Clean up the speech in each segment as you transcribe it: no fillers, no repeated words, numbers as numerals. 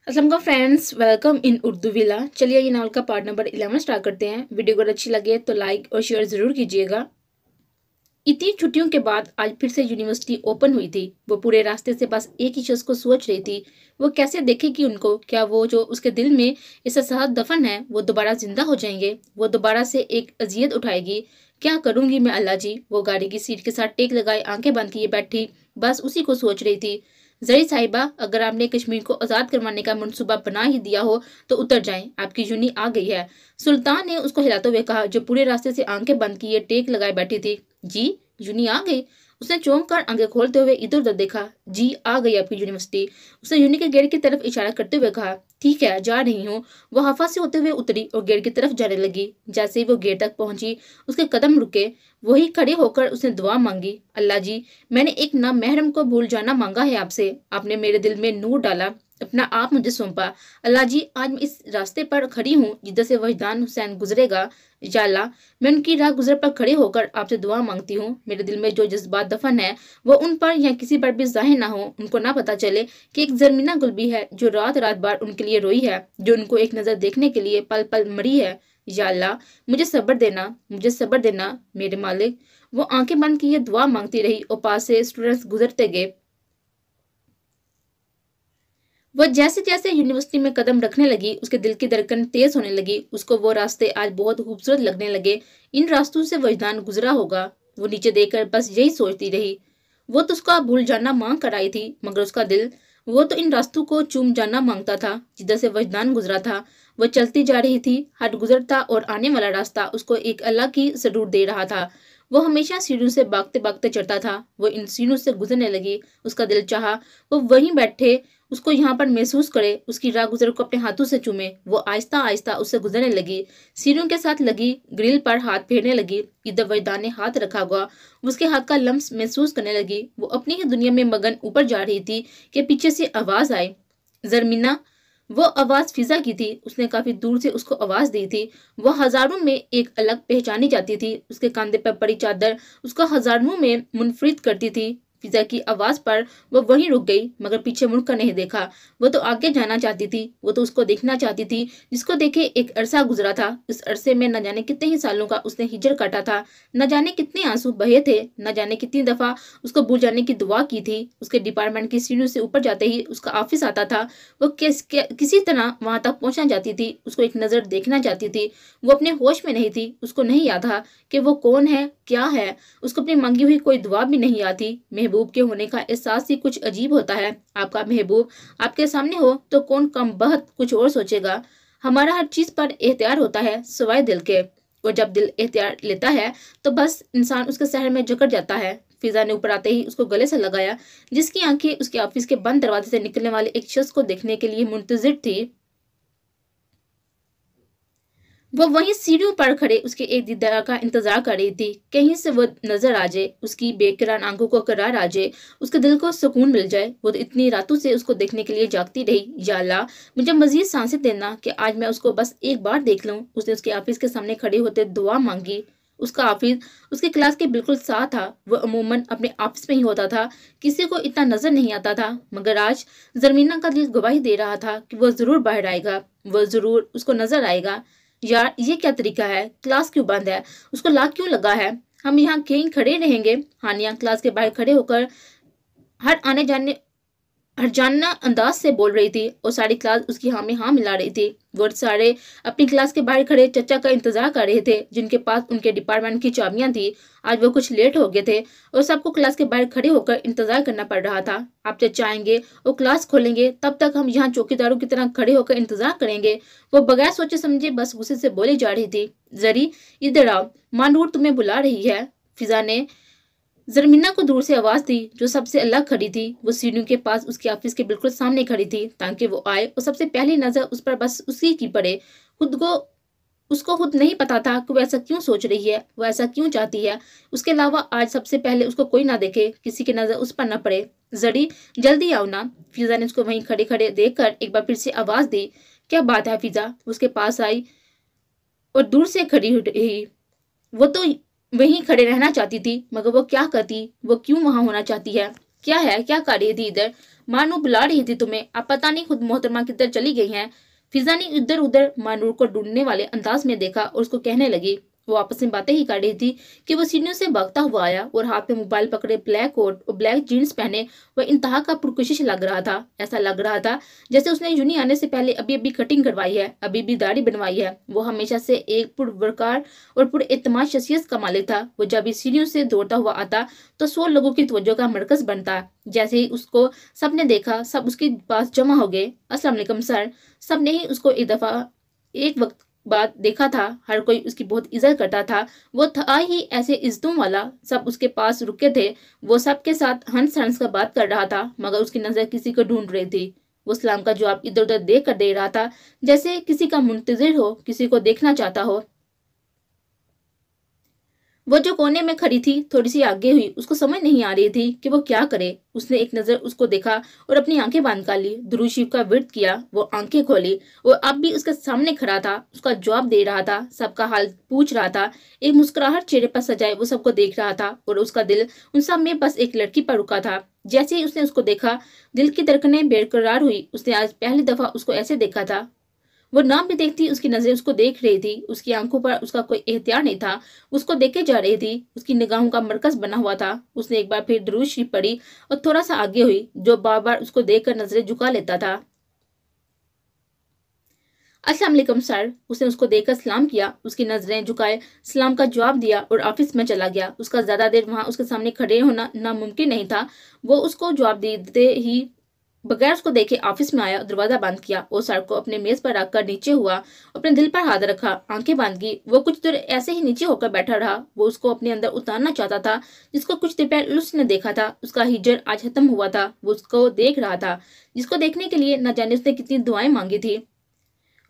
अस्सलाम का friends, welcome in Urdu villa. चलिए ये नावल का पार्ट नंबर 11 स्टार्ट करते हैं। वीडियो अगर अच्छी लगे तो लाइक और शेयर ज़रूर कीजिएगा। इतनी छुट्टियों के बाद आज फिर से यूनिवर्सिटी ओपन हुई थी। वो पूरे रास्ते से बस एक ही चीज़ को सोच रही थी, वो कैसे देखेगी उनको। क्या वो जो उसके दिल में इस साथ दफन है वो दोबारा जिंदा हो जाएंगे, वो दोबारा से एक अजियत उठाएगी। क्या करूंगी मैं अल्लाह जी। वो गाड़ी की सीट के साथ टेक लगाए आंखें बंद किए बैठी बस उसी को सोच रही थी। जरी साहिबा, अगर आपने कश्मीर को आज़ाद करवाने का मनसूबा बना ही दिया हो तो उतर जाएं, आपकी यूनी आ गई है। सुल्तान ने उसको हिलाते हुए कहा, जो पूरे रास्ते से आंखें बंद किए टेक लगाए बैठी थी। जी, यूनी आ गई। उसने चौंक कर आंखें खोलते हुए इधर उधर देखा। जी, आ गई आपकी यूनिवर्सिटी। उसने यूनी के गेट की तरफ इशारा करते हुए कहा, ठीक है जा रही हूँ। वो हवा से होते हुए उतरी और गेट की तरफ जाने लगी। जैसे ही वो गेट तक पहुंची उसके कदम रुके। वही खड़े होकर उसने दुआ मांगी, अल्लाह जी, मैंने एक नामहरम को भूल जाना मांगा है आपसे। आपने मेरे दिल में नूर डाला, अपना आप मुझे सौंपा। अल्लाह जी, आज मैं इस रास्ते पर खड़ी हूँ जिधर से वजदान हुसैन गुजरेगा। या अल्लाह, मैं उनकी राह गुजर पर खड़े होकर आपसे दुआ मांगती हूँ, मेरे दिल में जो जज्बात दफन है वो उन पर या किसी पर भी जाहिर ना हो। उनको ना पता चले कि एक जरमीना गुल भी है जो रात रात बार उनके लिए रोई है, जो उनको एक नजर देखने के लिए पल पल मरी है। या अल्लाह, मुझे सब्र देना, मुझे सब्र देना मेरे मालिक। वो आंखें बंद किए दुआ मांगती रही और पास से स्टूडेंट्स गुजरते गए। वह जैसे जैसे यूनिवर्सिटी में कदम रखने लगी उसके दिल की धड़कन तेज होने लगी। उसको वो रास्ते आज बहुत खूबसूरत लगने लगे। इन रास्तों से वजदान गुजरा होगा। वो नीचे देखकर बस यही सोचती रही। वो तो उसका भूल जाना मांग कर आई थी, मगर उसका दिल वो तो इन रास्तों को चूम जाना मांगता था जिधर से वजदान गुजरा था। वह चलती जा रही थी। हर गुजरता और आने वाला रास्ता उसको एक अलग की जरूर दे रहा था। वो हमेशा सीढ़ियों से भागते भागते चढ़ता था। वो इन सीढ़ियों से गुजरने लगी। उसका दिल चाहा वो वहीं बैठे, उसको यहाँ पर महसूस करे, उसकी राह गुजर को अपने हाथों से चूमे। वो आहिस्ता आहिस्ता उससे गुजरने लगी। सीढ़ियों के साथ लगी ग्रिल पर हाथ फेरने लगी। इधर वजदान ने हाथ रखा हुआ उसके हाथ का लम्स महसूस करने लगी। वो अपनी ही दुनिया में मगन ऊपर जा रही थी कि पीछे से आवाज आई, जरमीना। वो आवाज फिजा की थी। उसने काफी दूर से उसको आवाज दी थी। वो हजारों में एक अलग पहचानी जाती थी। उसके कंधे पर पड़ी चादर उसको हजारों में मुनफरिद करती थी। फिजा की आवाज पर वो वहीं रुक गई, मगर पीछे मुड़कर नहीं देखा। वो तो आगे जाना चाहती थी। वो तो उसको देखना चाहती थी जिसको देखे एक अरसा गुजरा था। इस अरसे में न जाने कितने ही सालों का उसने हिजर काटा था। न जाने कितने आंसू बहे थे। न जाने कितनी दफा उसको भूल जाने की दुआ की थी। उसके डिपार्टमेंट की सीढ़ियों से ऊपर जाते ही उसका ऑफिस आता था। वो किसी तरह वहां तक पहुंचना चाहती थी। उसको एक नजर देखना चाहती थी। वो अपने होश में नहीं थी। उसको नहीं याद था कि वो कौन है, क्या है। उसको अपनी मांगी हुई कोई दुआ भी नहीं आती। महबूब के होने का एहसास ही कुछ अजीब होता है। आपका महबूब आपके सामने हो तो कौन कम बहत कुछ और सोचेगा। हमारा हर चीज पर एहतियार होता है सिवाय दिल के, और जब दिल एहतियार लेता है तो बस इंसान उसके शहर में जकड़ जाता है। फिजा ने ऊपर आते ही उसको गले से लगाया, जिसकी आंखें उसके ऑफिस के बंद दरवाजे से निकलने वाले एक शख्स को देखने के लिए मुंतजिर थी। वो वहीं सीढ़ियों पर खड़े उसके एक दीदार का इंतजार कर रही थी। कहीं से वो नजर आ जाए, उसकी बेकरार आंखों को करार आ जाए, उसके दिल को सुकून मिल जाए। वो तो इतनी रातों से उसको देखने के लिए जागती रही। या अल्लाह, मुझे मजीद सांसें देना कि आज मैं उसको बस एक बार देख लूं। उसने उसके ऑफिस के सामने खड़े होते दुआ मांगी। उसका ऑफिस उसकी क्लास के बिल्कुल साथ था। वो अमूमन अपने ऑफिस में ही होता था, किसी को इतना नजर नहीं आता था, मगर आज जरमीना का दिल गवाही दे रहा था कि वो जरूर बाहर आएगा, वो जरूर उसको नजर आएगा। यार, ये क्या तरीका है, क्लास क्यों बंद है, उसको लाग क्यों लगा है, हम यहाँ कहीं खड़े रहेंगे। हानिया क्लास के बाहर खड़े होकर हर आने जाने हरजाना अंदाज से बोल रही थी और सारी क्लास उसकी हाँ में हाँ मिला रही थी। वो सारे अपनी क्लास के बाहर खड़े चचा का इंतजार कर रहे थे, जिनके पास उनके डिपार्टमेंट की चाबियां थी। आज वो कुछ लेट हो गए थे और सबको क्लास के बाहर खड़े होकर इंतजार करना पड़ रहा था। आप चचा आएंगे और क्लास खोलेंगे, तब तक हम यहाँ चौकीदारों की तरह खड़े होकर इंतजार करेंगे। वो बगैर सोचे समझे बस गुस्से से बोली जा रही थी, जरी इधर आओ, मानूर तुम्हें बुला रही है। फिजा ने जरमीना को दूर से आवाज दी, जो सबसे अलग खड़ी थी। वो सीढ़ियों के पास उसके ऑफिस के बिल्कुल सामने खड़ी थी ताकि वो आए और सबसे पहली नजर उस पर बस उसी की पड़े। खुद को उसको खुद नहीं पता था कि वो ऐसा क्यों सोच रही है, वो ऐसा क्यों चाहती है। उसके अलावा आज सबसे पहले उसको कोई ना देखे, किसी की नजर उस पर ना पड़े। जरी जल्दी आओ ना। फिजा ने उसको वहीं खड़े खड़े देखकर एक बार फिर से आवाज दी। क्या बात है फिजा। उसके पास आई और दूर से खड़ी रही। वो तो वहीं खड़े रहना चाहती थी, मगर वो क्या करती, वो क्यों वहां होना चाहती है। क्या है, क्या कर रही थी इधर? मानू बुला रही थी तुम्हें, आप पता नहीं खुद मोहतरमा किधर चली गई हैं। फिजा ने इधर उधर मानूर को ढूंढने वाले अंदाज में देखा और उसको कहने लगी। वो आपस में बातें ही कर रही थी कि वो सीढ़ियों से भागता हुआ आया और हाथ में मोबाइल पकड़े, ब्लैक कोट और ब्लैक जीन्स पहने वह इंतहा का पुरकशिश लग रहा था। ऐसा लग रहा था जैसे उसने यूनी आने से पहले अभी अभी कटिंग करवाई है, अभी भी दाढ़ी बनवाई है। वो हमेशा से एक पुरवकार और पुरएतमाद शख्सियत का मालिक था। वो जब इस सीढ़ियों से दौड़ता हुआ आता तो 100 लोगों की तवज्जो का मरकज बनता। जैसे ही उसको सबने देखा, सब उसके पास जमा हो गए। अस्सलाम वालेकुम सर। सबने ही उसको एक दफा एक वक्त बाद देखा था। हर कोई उसकी बहुत इज्जत करता था। वो था ही ऐसे इज्जतों वाला। सब उसके पास रुके थे। वो सबके साथ हंस हंस कर बात कर रहा था, मगर उसकी नजर किसी को ढूंढ रही थी। वो सलाम का जवाब इधर उधर देख कर दे रहा था, जैसे किसी का मुंतजिर हो, किसी को देखना चाहता हो। वो जो कोने में खड़ी थी थोड़ी सी आगे हुई, उसको समझ नहीं आ रही थी कि वो क्या करे। उसने एक नजर उसको देखा और अपनी आंखें बंद कर ली। दुरूद शरीफ का विर्द किया। वो आंखें खोली और अब भी उसके सामने खड़ा था, उसका जवाब दे रहा था, सबका हाल पूछ रहा था। एक मुस्कुराहट चेहरे पर सजाए वो सबको देख रहा था और उसका दिल उन सब में बस एक लड़की पर रुका था। जैसे ही उसने उसको देखा, दिल की धड़कनें बेकरार हुई। उसने आज पहली दफा उसको ऐसे देखा था। वो नाम भी देखती, उसकी नजरें उसको देख रही थी। उसकी आंखों पर उसका कोई एहतियार नहीं था, उसको देखे जा रही थी। उसकी निगाहों का मरकज बना हुआ था। उसने एक बार फिर दुरूद शरीफ पढ़ी और थोड़ा सा आगे हुई, जो बार बार उसको देखकर नजरें झुका लेता था। अस्सलाम वालेकुम सर। उसने उसको देखकर सलाम किया, उसकी नजरें झुकाए सलाम का जवाब दिया और ऑफिस में चला गया। उसका ज्यादा देर वहां उसके सामने खड़े होना नामुमकिन नहीं था। वो उसको जवाब देते ही बगैर उसको देखे ऑफिस में आया, दरवाजा बंद किया और सर को अपने मेज पर रखकर नीचे हुआ, अपने दिल पर हाथ रखा, आंखें बंद की। वो कुछ देर ऐसे ही नीचे होकर बैठा रहा। वो उसको अपने अंदर उतारना चाहता था, जिसको कुछ देर पहले उसने देखा था। उसका हिजर आज खत्म हुआ था। वो उसको देख रहा था, जिसको देखने के लिए न जाने उसने कितनी दुआएं मांगी थी।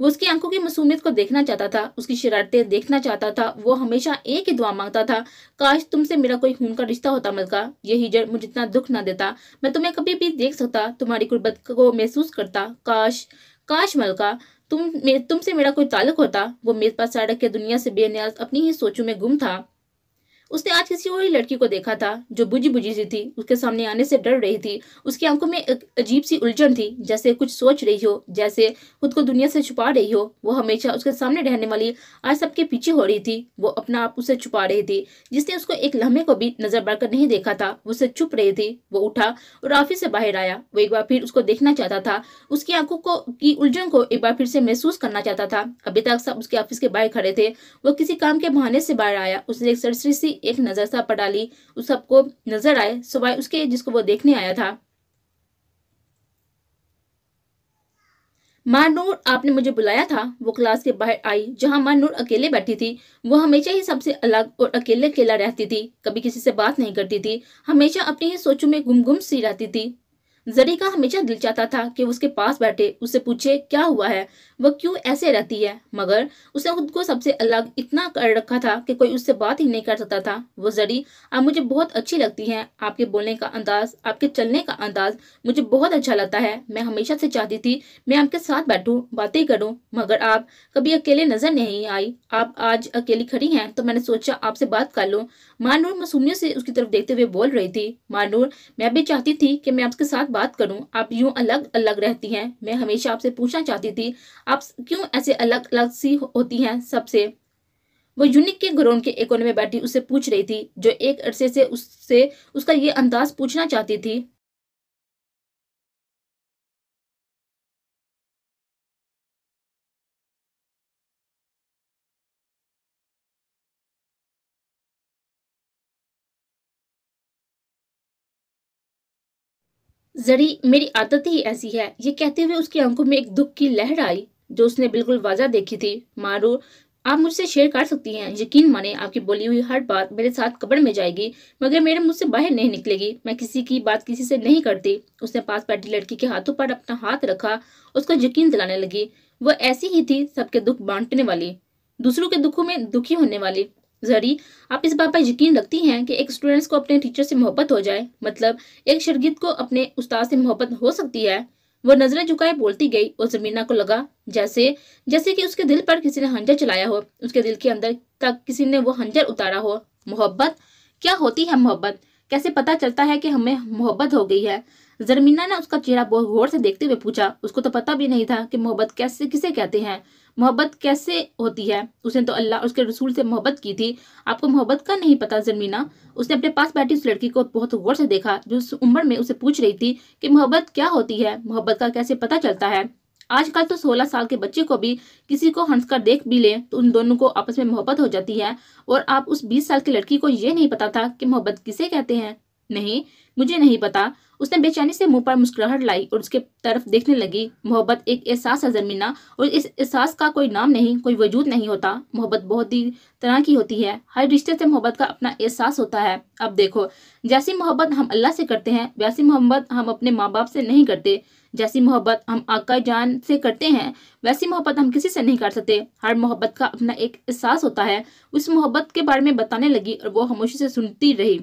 वो उसकी आंखों की मासूमियत को देखना चाहता था, उसकी शरारतें देखना चाहता था। वो हमेशा एक ही दुआ मांगता था, काश तुमसे मेरा कोई खून का रिश्ता होता मलका, ये हिजर मुझे इतना दुख ना देता, मैं तुम्हें कभी भी देख सकता, तुम्हारी गुर्बत को महसूस करता। काश काश मलका तुमसे मेरा कोई ताल्लुक होता। वो मेज पर सड़क के दुनिया से बेनियाज अपनी ही सोचों में गुम था। उसने आज किसी और ही लड़की को देखा था, जो बुझी बुझी सी थी, उसके सामने आने से डर रही थी। उसकी आंखों में एक अजीब सी उलझन थी, जैसे कुछ सोच रही हो, जैसे खुद को दुनिया से छुपा रही हो। वो हमेशा उसके सामने रहने वाली आज सबके पीछे हो रही थी। वो अपना आप उसे छुपा रही थी। जिसने उसको एक लम्हे को भी नजर बढ़कर नहीं देखा था, वो उसे छुप रही थी। वो उठा और ऑफिस से बाहर आया। वो एक बार फिर उसको देखना चाहता था, उसकी आंखों को की उलझन को एक बार फिर से महसूस करना चाहता था। अभी तक सब उसके ऑफिस के बाहर खड़े थे। वो किसी काम के बहाने से बाहर आया। उसने एक सरसरी सी एक नजर सा पटा ली, उस सबको नजर आए सिवाय उसके जिसको वो देखने आया था। मानूर, आपने मुझे बुलाया था। वो क्लास के बाहर आई, जहां मानूर अकेले बैठी थी। वो हमेशा ही सबसे अलग और अकेले अकेला रहती थी, कभी किसी से बात नहीं करती थी, हमेशा अपनी ही सोचों में गुम गुम सी रहती थी। जरी का हमेशा दिल चाहता था कि वो उसके पास बैठे, उससे पूछे क्या हुआ है, वो क्यों ऐसे रहती है, मगर उसने खुद को सबसे अलग इतना कर रखा था कि कोई उससे बात ही नहीं कर सकता था। वो जरी, आप मुझे बहुत अच्छी लगती हैं, आपके बोलने का अंदाज, आपके चलने का अंदाज मुझे बहुत अच्छा लगता है। मैं हमेशा से चाहती थी मैं आपके साथ बैठूं, बातें करूं, मगर आप कभी अकेले नजर नहीं आई। आप आज अकेली खड़ी हैं तो मैंने सोचा आपसे बात कर लूं। मानूर मासूमियत से उसकी तरफ देखते हुए बोल रही थी। मानूर, मैं भी चाहती थी कि मैं आपके साथ बात करूं, आप यूं अलग अलग रहती हैं। मैं हमेशा आपसे पूछना चाहती थी, आप क्यों ऐसे अलग अलग सी होती हैं सबसे। वो यूनिक के घरों के एक कोने में बैठी उससे पूछ रही थी, जो एक अरसे से उससे उसका ये अंदाज पूछना चाहती थी। जरी, मेरी आदत ही ऐसी है, ये कहते हुए उसकी आंखों में एक दुख की लहर आई, जो उसने बिल्कुल वाजा देखी थी। मारो, आप मुझसे शेयर कर सकती हैं, यकीन माने आपकी बोली हुई हर बात मेरे साथ कब्र में जाएगी, मगर मेरे मुंह से बाहर नहीं निकलेगी। मैं किसी की बात किसी से नहीं करती। उसने पास बैठी लड़की के हाथों पर अपना हाथ रखा, उसको यकीन दिलाने लगी। वो ऐसी ही थी, सबके दुख बांटने वाली, दूसरों के दुखों में दुखी होने वाली। जरी, आप इस बात पर यकीन रखती हैं कि एक स्टूडेंट्स को अपने टीचर से मोहब्बत हो जाए, मतलब एक शागिर्द को अपने उस्ताद से मोहब्बत हो सकती है? वो नजरें झुकाए बोलती गई और जमीना को लगा जैसे जैसे कि उसके दिल पर किसी ने हंजर चलाया हो, उसके दिल के अंदर तक किसी ने वो हंजर उतारा हो। मोहब्बत क्या होती है? मोहब्बत कैसे पता चलता है कि हमें मोहब्बत हो गई है? जरमीना ने उसका चेहरा बहुत गौर से देखते हुए पूछा। उसको तो पता भी नहीं था कि मोहब्बत कैसे किसे कहते हैं, मोहब्बत कैसे होती है। उसने तो अल्लाह और उसके रसूल से मोहब्बत की थी, आपको मोहब्बत का नहीं पता जरमीना? उसने अपने पास बैठी उस लड़की को बहुत गौर से देखा जो उस उम्र में उसे पूछ रही थी कि मोहब्बत क्या होती है, मोहब्बत का कैसे पता चलता है। आजकल तो 16 साल के बच्चे को भी किसी को हंसकर देख भी ले तो उन दोनों को आपस में मोहब्बत हो जाती है, और आप उस 20 साल की लड़की को ये नहीं पता था कि मोहब्बत किसे कहते हैं? नहीं, मुझे नहीं पता। उसने बेचैनी से मुंह पर मुस्कुराहट लाई और उसके तरफ देखने लगी। मोहब्बत एक एहसास है जरमीना, और इस एहसास का कोई नाम नहीं, कोई वजूद नहीं होता। मोहब्बत बहुत ही तरह की होती है, हर रिश्ते से मोहब्बत का अपना एहसास होता है। अब देखो, जैसी मोहब्बत हम अल्लाह से करते हैं वैसी मोहब्बत हम अपने माँ बाप से नहीं करते। जैसी मोहब्बत हम आका जान से करते हैं वैसी मोहब्बत हम किसी से नहीं कर सकते। हर मोहब्बत का अपना एक एहसास होता है। उस मोहब्बत के बारे में बताने लगी और वो खामोशी से सुनती रही।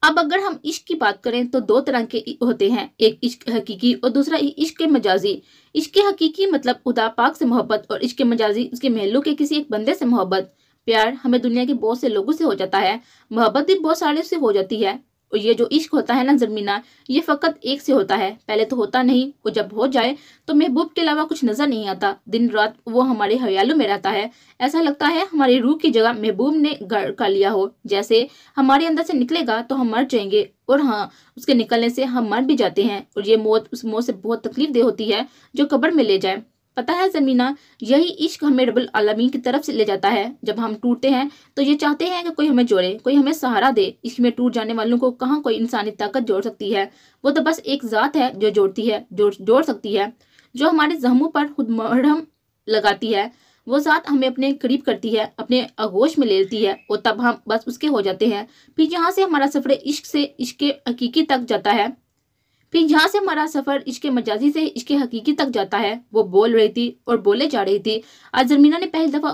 अब अगर हम इश्क की बात करें तो दो तरह के होते हैं, एक इश्क हकीकी और दूसरा इश्क मजाजी। इश्क हकीकी मतलब खुदा पाक से मोहब्बत, और इश्क मजाजी उसके महलों के किसी एक बंदे से मोहब्बत। प्यार हमें दुनिया के बहुत से लोगों से हो जाता है, मोहब्बत भी बहुत सारे से हो जाती है। और ये जो इश्क होता है ना जरमीना, ये फकत एक से होता है, पहले तो होता नहीं, और जब हो जाए तो महबूब के अलावा कुछ नजर नहीं आता। दिन रात वो हमारे ख्यालों में रहता है, ऐसा लगता है हमारी रूह की जगह महबूब ने घर कर लिया हो। जैसे हमारे अंदर से निकलेगा तो हम मर जाएंगे, और हाँ, उसके निकलने से हम मर भी जाते हैं, और ये मौत उस मौत से बहुत तकलीफ दे होती है जो कब्र में ले जाए। पता है जमीना, यही इश्क हमें रब्बुल आलमीन की तरफ से ले जाता है। जब हम टूटते हैं तो ये चाहते हैं कि कोई हमें जोड़े, कोई हमें सहारा दे। इश्क में टूट जाने वालों को कहाँ कोई इंसानी ताकत जोड़ सकती है? वो तो बस एक जात है जो जोड़ती है, जोड़ सकती है, जो हमारे जख्मों पर खुद मरहम लगाती है। वो जात हमें अपने करीब करती है, अपने आगोश में ले लेती है, और तब हम बस उसके हो जाते हैं। फिर यहाँ से हमारा सफर इश्क से इश्क हकीकी तक जाता है। फिर जहाँ से हमारा सफर इश्क मजाजी से इश्क हकीकी तक जाता है। वो बोल रही थी और बोले जा रही थी। आज जरमीना ने पहली दफा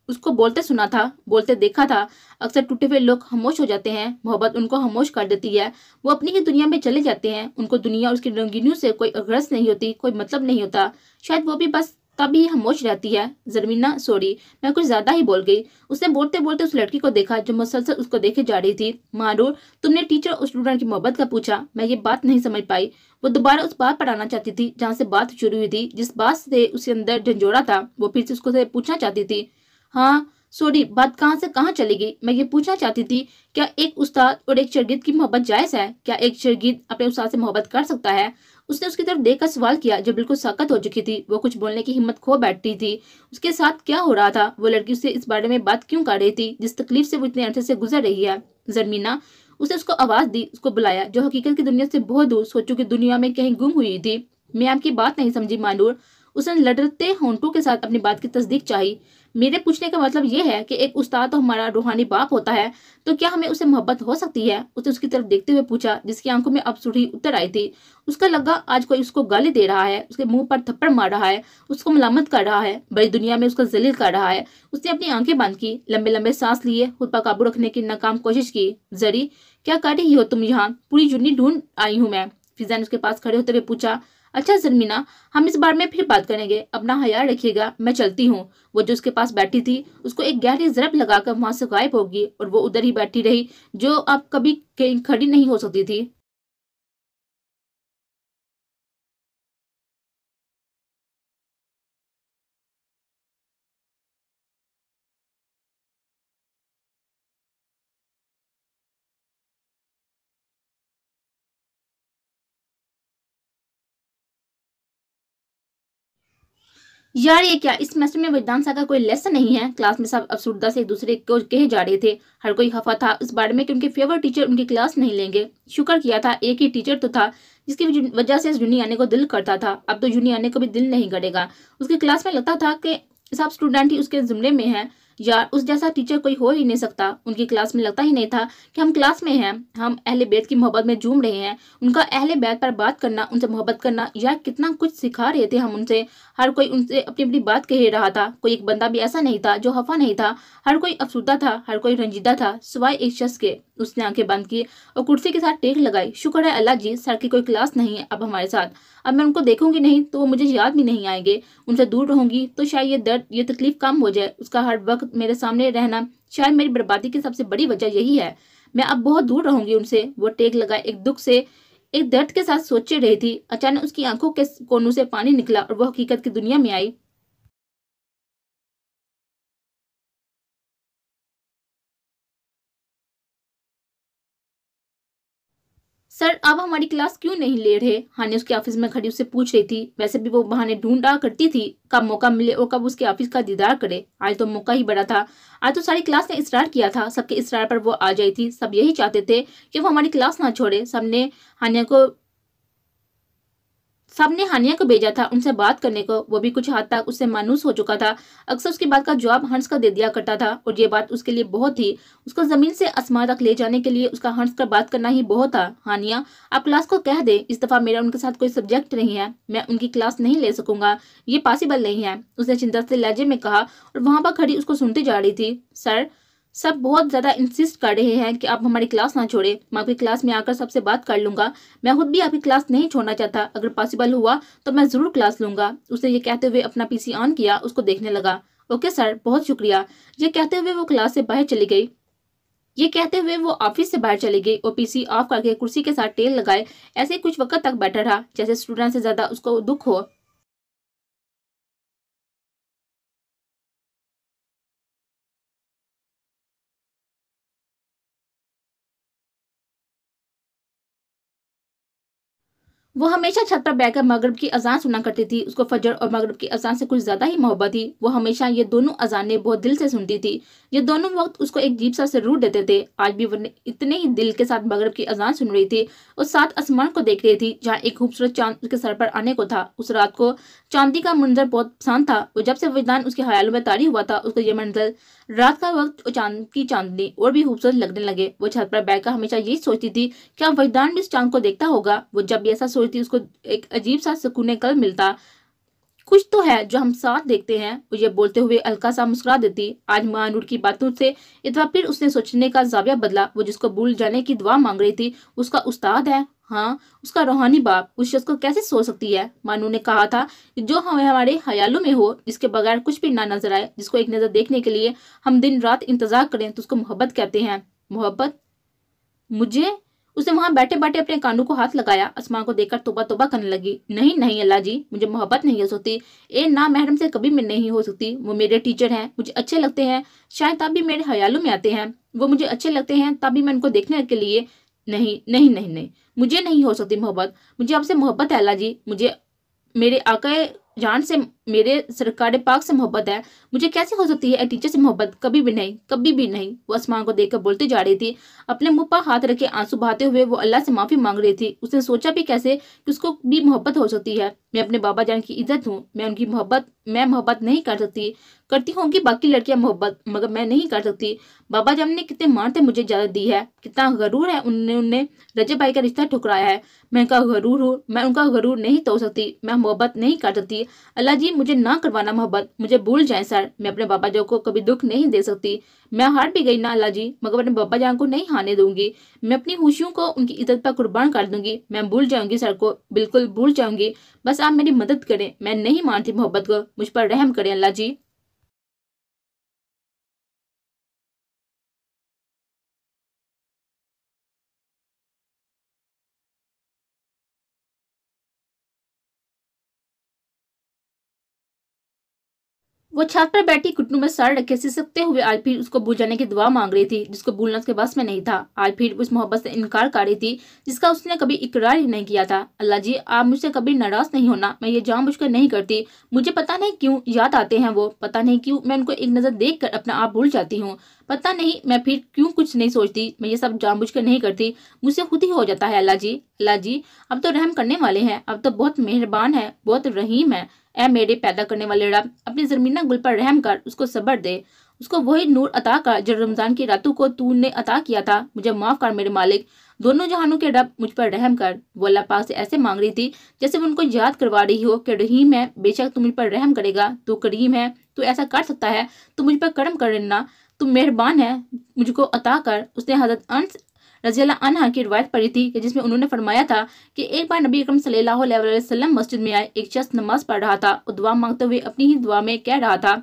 उसको बोलते सुना था, बोलते देखा था। अक्सर टूटे हुए लोग खामोश हो जाते हैं, मोहब्बत उनको खामोश कर देती है। वो अपनी ही दुनिया में चले जाते हैं, उनको दुनिया और उसकी रंगीनियों से कोई गरज नहीं होती, कोई मतलब नहीं होता। शायद वो भी बस तभी खामोश रहती है। जरमीना सॉरी, मैं कुछ ज्यादा ही बोल गई। उसने बोलते बोलते उस लड़की को देखा जो मुसलसल उसको देखे जा रही थी। मारूर, तुमने टीचर और स्टूडेंट की मोहब्बत का पूछा, मैं ये बात नहीं समझ पाई। वो दोबारा उस बात पर आना चाहती थी जहाँ से बात शुरू हुई थी, जिस बात से उसके अंदर झंझोरा था। वो फिर से उसको से पूछना चाहती थी। हाँ सॉरी, बात कहाँ से कहाँ चली गई। मैं ये पूछना चाहती थी, क्या एक उस्ताद और एक शागिर्द की मोहब्बत जायज है? क्या एक शागिर्द अपने उस्ताद से मोहब्बत कर सकता है? उसने उसकी तरफ देखकर सवाल किया जो बिल्कुल साकत हो चुकी थी। वो कुछ बोलने की हिम्मत खो बैठी थी। उसके साथ क्या हो रहा था? वो लड़की उससे इस बारे में बात क्यों कर रही थी जिस तकलीफ से वो इतने अरसे से गुजर रही है? जरमीना, उसने उसको आवाज दी, उसको बुलाया, जो हकीकत की दुनिया से बहुत दूर सोचों की दुनिया में कहीं गुम हुई थी। मैं आपकी बात नहीं समझी मानूर। उसने लड़ते होंठों के साथ अपनी बात की तस्दीक चाही। मेरे पूछने का मतलब यह है कि एक उस्ताद तो हमारा रूहानी बाप होता है, तो क्या हमें उससे मोहब्बत हो सकती है? उसने उसकी तरफ देखते हुए पूछा, जिसकी आंखों में अब सुर्खी उतर आई थी। उसका लगा आज कोई उसको गाली दे रहा है, उसके मुंह पर थप्पड़ मार रहा है, उसको मलामत कर रहा है, बड़ी दुनिया में उसको जलील कर रहा है। उसने अपनी आंखें बंद की, लंबे लंबे सांस लिए, खुद पर काबू रखने की नाकाम कोशिश की। जरी, क्या कर रही हो तुम यहाँ? पूरी जुन्नी ढूंढ आई हूँ मैं। फिजा ने उसके पास खड़े होते हुए पूछा। अच्छा जरमीना, हम इस बारे में फिर बात करेंगे, अपना ख्याल रखिएगा, मैं चलती हूँ। वो जो उसके पास बैठी थी उसको एक गहरी जरब लगाकर वहां से गायब होगी, और वो उधर ही बैठी रही जो अब कभी कहीं खड़ी नहीं हो सकती थी। यार ये क्या, इस सेमेस्टर में विज्ञान सा का कोई लेसन नहीं है? क्लास में सब अफसुर्दा से एक दूसरे को कहे जा रहे थे। हर कोई खफा था इस बारे में कि उनके फेवरेट टीचर उनकी क्लास नहीं लेंगे। शुक्र किया था एक ही टीचर तो था जिसकी वजह से यूनी आने को दिल करता था। अब तो यूनी आने को भी दिल नहीं करेगा। उसकी क्लास में लगता था कि सब स्टूडेंट ही उसके जुमरे में है। यार उस जैसा टीचर कोई हो ही नहीं सकता। उनकी क्लास में लगता ही नहीं था कि हम क्लास में हैं, हम अहले बैत की मोहब्बत में झूम रहे हैं। उनका अहले बैत पर बात करना, उनसे मोहब्बत करना, यार कितना कुछ सिखा रहे थे हम उनसे। हर कोई उनसे अपनी अपनी बात कह रहा था। कोई एक बंदा भी ऐसा नहीं था जो खफा नहीं था। हर कोई अफसुर्दा था, हर कोई रंजीदा था, सिवाय एक शख्स के। उसने आंखें बंद की और कुर्सी के साथ टेक लगाई। शुक्र है अल्लाह जी, सर की कोई क्लास नहीं है अब हमारे साथ। अब मैं उनको देखूंगी नहीं तो वो मुझे याद भी नहीं आएंगे। उनसे दूर रहूंगी तो शायद ये दर्द, ये तकलीफ कम हो जाए। उसका हर वक्त मेरे सामने रहना शायद मेरी बर्बादी की सबसे बड़ी वजह यही है। मैं अब बहुत दूर रहूंगी उनसे। वो टेक लगाए एक दुख से, एक दर्द के साथ सोचे रही थी। अचानक उसकी आंखों के कोनों से पानी निकला और वो हकीकत की दुनिया में आई। सर, आप हमारी क्लास क्यों नहीं ले रहे? हानि उसके ऑफिस में खड़ी उससे पूछ रही थी। वैसे भी वो बहाने ढूंढा करती थी, कब मौका मिले और कब उसके ऑफिस का दीदार करे। आज तो मौका ही बड़ा था। आज तो सारी क्लास ने इसरार किया था। सबके इसरार पर वो आ जाई थी। सब यही चाहते थे कि वो हमारी क्लास ना छोड़े। सबने हानिया को भेजा था उनसे बात करने को। वो भी कुछ हद तक उससे मायूस हो चुका था। अक्सर उसकी बात का जवाब हंस कर दे दिया करता था और ये बात उसके लिए बहुत थी। उसको जमीन से आसमान तक ले जाने के लिए उसका हंस कर बात करना ही बहुत था। हानिया, आप क्लास को कह दे इस दफा मेरा उनके साथ कोई सब्जेक्ट नहीं है। मैं उनकी क्लास नहीं ले सकूंगा। ये पॉसिबल नहीं है, उसने चिंता से लहजे में कहा और वहां पर खड़ी उसको सुनती जा रही थी। सर, सब बहुत ज्यादा इंसिस्ट कर रहे हैं कि आप हमारी क्लास ना छोड़े। मैं आपकी क्लास में आकर सबसे बात कर लूंगा। मैं खुद भी आपकी क्लास नहीं छोड़ना चाहता। अगर पॉसिबल हुआ तो मैं जरूर क्लास लूंगा। उसने ये कहते हुए अपना पीसी ऑन किया, उसको देखने लगा। ओके सर, बहुत शुक्रिया। ये कहते हुए वो क्लास से बाहर चली गई। ये कहते हुए वो ऑफिस से बाहर चली गई और पीसी ऑफ करके कुर्सी के साथ टेल लगाए ऐसे ही कुछ वक्त तक बैठा रहा, जैसे स्टूडेंट से ज्यादा उसको दुख हो। वो हमेशा छत पर बैठकर मगरिब की अजान सुना करती थी। उसको फजर और मगरिब की अजान से कुछ ज्यादा ही मोहब्बत थी। वो हमेशा ये दोनों अजानें बहुत दिल से सुनती थी। ये दोनों वक्त उसको एक अजीब सा सुरूर देते थे। आज भी वो इतने ही दिल के साथ मगरिब की अजान सुन रही थी और साथ आसमान को देख रही थी जहाँ एक खूबसूरत चांद उसके सर पर आने को था। उस रात को चांदी का मंजर बहुत पसंद था और जब से विजदान उसके ख्यालों में तारी हुआ था, उसको ये मंजर, रात का वक्त और चांद की चांदनी और भी खूबसूरत लगने लगे। वो छत पर बैठकर हमेशा यही सोचती थी, क्या वजदान भी इस चांद को देखता होगा? वो जब भी ऐसा सोचती उसको एक अजीब सा सुकून कल मिलता। कुछ तो है जो हम साथ देखते हैं। वो ये बोलते हुए हल्का सा मुस्कुरा देती। आज मानूर की बातों से एक बार फिर उसने सोचने का जाविया बदला। वो जिसको भूल जाने की दुआ मांग रही थी, उसका उस्ताद है। हाँ, उसका रूहानी बाप। उस शख्स को कैसे सो सकती है? मानू ने कहा था कि जो हमें हमारे ख्यालों में हो, जिसके बगैर कुछ भी ना नजर आए, जिसको एक नजर देखने के लिए हम दिन रात इंतजार करें, तो उसको मोहब्बत कहते हैं। मोहब्बत? मुझे? उसने वहां बैठे बैठे अपने कानों को हाथ लगाया। आसमान को देखकर तोबा तोबा करने लगी। नहीं नहीं अल्लाह जी, मुझे मोहब्बत नहीं हो सकती। ए ना महरम से कभी मैं नहीं हो सकती। वो मेरे टीचर हैं, मुझे अच्छे लगते हैं, शायद तब भी मेरे ख्यालों में आते हैं। वो मुझे अच्छे लगते हैं तब भी मैं उनको देखने के लिए। नहीं नहीं नहीं नहीं, मुझे नहीं हो सकती मोहब्बत। मुझे आपसे मोहब्बत है अल्लाह जी। मुझे मेरे आका जान से, मेरे सरकार पाक से मोहब्बत है। मुझे कैसे हो सकती है एक टीचर से मोहब्बत? कभी भी नहीं, कभी भी नहीं। वो आसमान को देखकर बोलती जा रही थी। अपने मुंह पर हाथ रखे आंसू बहाते हुए वो अल्लाह से माफी मांग रही थी। उसने सोचा भी कैसे कि उसको भी मोहब्बत हो सकती है। मैं अपने बाबा जान की इज्जत हूँ, मैं मोहब्बत नहीं कर सकती। करती होंगी बाकी लड़कियां मोहब्बत, मगर मैं नहीं कर सकती। बाबा जान ने कितने मान से मुझे इजाजत दी है, कितना गरूर है उन्होंने रजब भाई का रिश्ता ठुकराया है। मैं उनका गरूर हूँ, मैं उनका गरूर नहीं तोड़ सकती। मैं मोहब्बत नहीं कर सकती। अल्लाह जी, मुझे ना करवाना मोहब्बत, मुझे भूल जाए सर। मैं अपने बाबा जान को कभी दुख नहीं दे सकती। मैं हार भी गई ना अल्लाह जी, मगर अपने बाबा जान को नहीं हारने दूंगी। मैं अपनी खुशियों को उनकी इज्जत पर कुर्बान कर दूंगी। मैं भूल जाऊंगी सर को, बिल्कुल भूल जाऊंगी। बस आप मेरी मदद करें। मैं नहीं मानती मोहब्बत को, मुझ पर रहम करें अल्लाह जी। वो छत पर बैठी घुटनों में सर रखे सिसकते हुए आज फिर उसको भूल जाने की दुआ मांग रही थी, जिसको भूलना उसके बस में नहीं था। आज फिर उस मोहब्बत से इनकार कर रही थी जिसका उसने कभी इकरार ही नहीं किया था। अल्लाह जी, आप मुझसे कभी नाराज नहीं होना। मैं ये जानबूझकर नहीं करती। मुझे पता नहीं क्यों याद आते हैं वो, पता नहीं क्यों मैं उनको एक नजर देख कर अपना आप भूल जाती हूँ। पता नहीं मैं फिर क्यों कुछ नहीं सोचती। मैं ये सब जानबूझकर नहीं करती, मुझसे खुद ही हो जाता है। अल्लाह जी, अल्लाह जी, अब तो रहम करने वाले हैं, अब तो बहुत मेहरबान है, बहुत रहीम है। ऐ मेरे पैदा करने वाले रब, अपनी जमीना गुल पर रहम कर, उसको सब्र दे, उसको वही नूर अता कर जो रमजान की रातों को तूने अता किया था। मुझे माफ कर मेरे मालिक, दोनों जहानों के रब, मुझ पर रहम कर। वो अल्लाह पाक से ऐसे मांग रही थी जैसे वो उनको याद करवा रही हो कि रहीम है, बेशक तू मुझ पर रहम करेगा, तू करीम है, तू ऐसा कर सकता है, तू मुझ पर करम कर लेना, तू मेहरबान है, मुझको अता कर। उसने हजरत अनस रज़ियल्लाहु अन्हा की रिवायत पढ़ी थी कि जिसमें उन्होंने फरमाया था कि एक बार नबी अकरम सल्लल्लाहु अलैहि वसल्लम मस्जिद में आए। एक शख्स नमाज पढ़ रहा था और दुआ मांगते हुए अपनी ही दुआ में कह रहा था,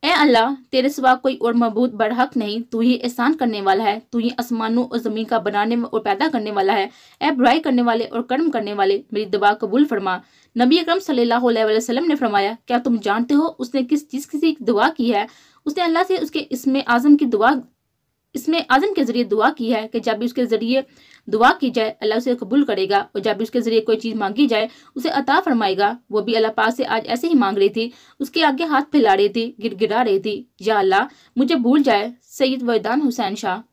ए अल्लाह, तेरे सिवा कोई और मबूद बरहक नहीं, तू ही एहसान करने वाला है, तू ही आसमानों और जमीन का बनाने और पैदा करने वाला है। ए बुराई करने वाले और कर्म करने वाले, मेरी दुआ कबूल फरमा। नबी अकरम सल्लल्लाहु अलैहि वसल्लम ने फरमाया, क्या तुम जानते हो उसने किस चीज की दुआ की है? उसने अल्लाह से उसके इसमें आजम के जरिए दुआ की है कि जब भी उसके जरिए दुआ की जाए अल्लाह उसे कबूल करेगा, और जब भी उसके जरिए कोई चीज मांगी जाए उसे अता फरमाएगा। वो भी अल्लाह पाक से आज ऐसे ही मांग रही थी, उसके आगे हाथ फैला रही थी, गिड़गिड़ा रही थी, या अल्लाह मुझे भूल जाए। Syed Vaidan Hussain Shah.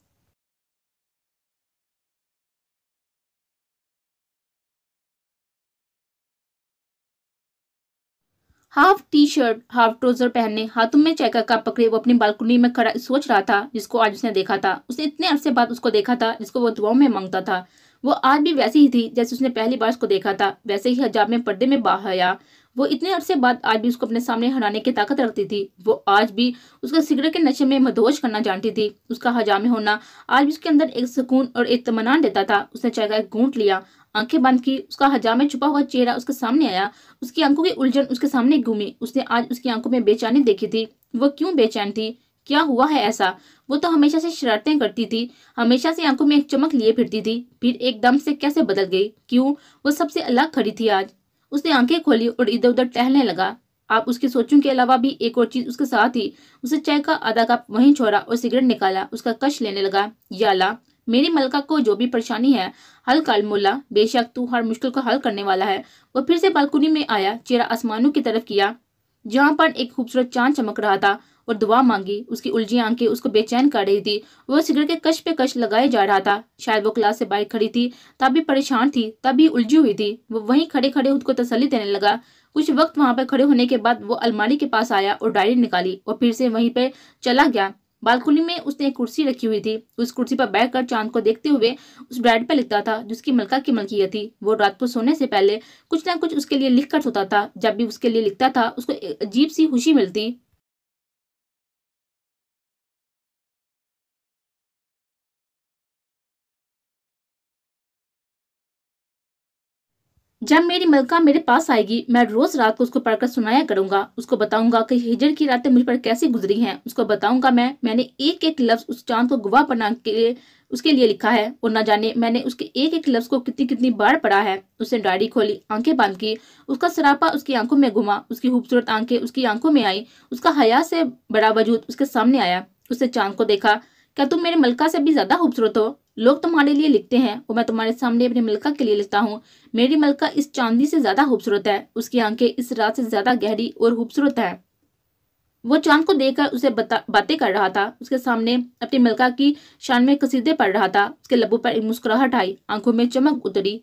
Half T shirt half trouser पहने, हाथों में चाय का कप पकड़े वो अपनी बालकनी में खड़ा सोच रहा था जिसको आज उसने देखा था। उसने इतने अरसे बाद उसको देखा था जिसको वो दुआओं में मांगता था। वो आज भी वैसी ही थी जैसे उसने पहली बार उसको देखा था, वैसे ही हिजाब में पर्दे में बाहया। वो इतने अरसे बाद आज भी उसको अपने सामने हराने की ताकत रखती थी। वो आज भी उसको सिगरेट के नशे में मदहोश करना जानती थी। उसका हजाम में होना आज भी उसके अंदर एक सुकून और इत्मीनान देता था। उसने चाय का एक घूंट लिया, आंखें बंद की, उसका हजाम में छुपा हुआ चेहरा उसके सामने आया। उसकी आंखों की उलझन उसके सामने घूमी। उसने आज उसकी आंखों में बेचैनी देखी थी। वो क्यों बेचैन थी? क्या हुआ है ऐसा? वो तो हमेशा से शरारतें करती थी, हमेशा से आंखों में एक चमक लिए फिरती थी, फिर एकदम से कैसे बदल गई? क्यों? वो सबसे अलग खड़ी थी आज। उसने आंखें खोली और इधर उधर टहलने लगा। आप उसकी सोचों के अलावा भी एक और चीज उसके साथ ही। उसे चाय का आधा कप वहीं छोड़ा और सिगरेट निकाला। उसका कश लेने लगा। या अल्लाह, मेरी मलका को जो भी परेशानी है हल कर मुल्ला, बेशक तू हर मुश्किल को हल करने वाला है। वो फिर से बालकनी में आया, चेहरा आसमानों की तरफ किया जहां पर एक खूबसूरत चांद चमक रहा था, और दुआ मांगी। उसकी उलझी आंखें उसको बेचैन कर रही थी। वो सिगरेट के कश पे कश लगाए जा रहा था। शायद वो क्लास से बाहर खड़ी थी, तब भी परेशान थी, तब भी उलझी हुई थी। वो वहीं खड़े खड़े खुद को तसल्ली देने लगा। कुछ वक्त वहां पर खड़े होने के बाद वो अलमारी के पास आया और डायरी निकाली और फिर से वहीं पे चला गया। बालकनी में उसने एक कुर्सी रखी हुई थी। उस कुर्सी पर बैठकर चांद को देखते हुए उस बेड पर लिखता था जिसकी मलका की मलकियत थी। वो रात को सोने से पहले कुछ ना कुछ उसके लिए लिख कर सोता था। जब भी उसके लिए लिखता था उसको एक अजीब सी खुशी मिलती। जब मेरी मलका मेरे पास आएगी मैं रोज रात को उसको पढ़कर सुनाया करूंगा। उसको बताऊंगा कि हिजर की रातें मुझ पर कैसी गुजरी हैं। उसको बताऊंगा मैंने एक एक लफ्ज उस चांद को गवाह बनाने के लिए उसके लिए लिखा है, और न जाने मैंने उसके एक एक लफ्ज को कितनी कितनी बार पढ़ा है। उसने डायरी खोली, आंखें बंद की, उसका सरापा उसकी आंखों में घुमा, उसकी खूबसूरत आंखें उसकी आंखों में आई, उसका हया से बड़ा वजूद उसके सामने आया। उसने चांद को देखा। क्या तुम मेरे मलका से भी ज्यादा खूबसूरत हो? लोग तुम्हारे लिए लिखते हैं और मैं तुम्हारे सामने अपनी मलका के लिए लिखता हूँ। मेरी मलका इस चांदी से ज्यादा खूबसूरत है, उसकी आंखें इस रात से ज्यादा गहरी और खूबसूरत है। वो चांद को देखकर उसे बातें कर रहा था। उसके सामने अपनी मलका की शान में कसीदे पढ़ रहा था। उसके लबों पर एक मुस्कुराहट आई, आंखों में चमक उतरी।